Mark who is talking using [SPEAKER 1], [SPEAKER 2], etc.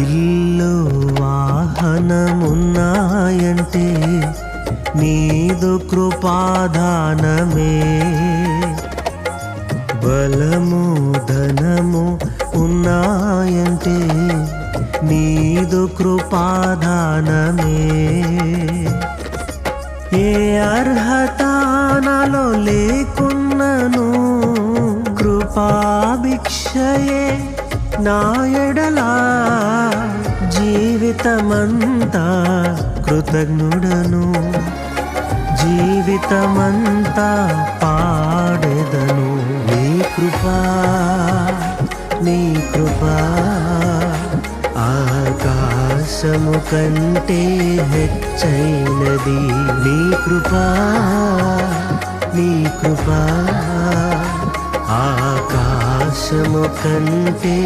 [SPEAKER 1] ఇల్లు వాహనమున్నాయంటే నీదు కృపాదానమే. బలము ధనము ఉన్నాయంటే నీదు కృపాదానమే. ఏ అర్హత నాలో లేకున్నను కృపాభిక్షయే నా ఎడలా. జీవితమంతా కృతజ్ఞుడను, జీవితమంతా పాడెదను. నీ కృపా నీ కృపా ఆకాశము కంటే హెచ్చైనది. నీ కృపా నీ కృపా ఆకాశము కంటే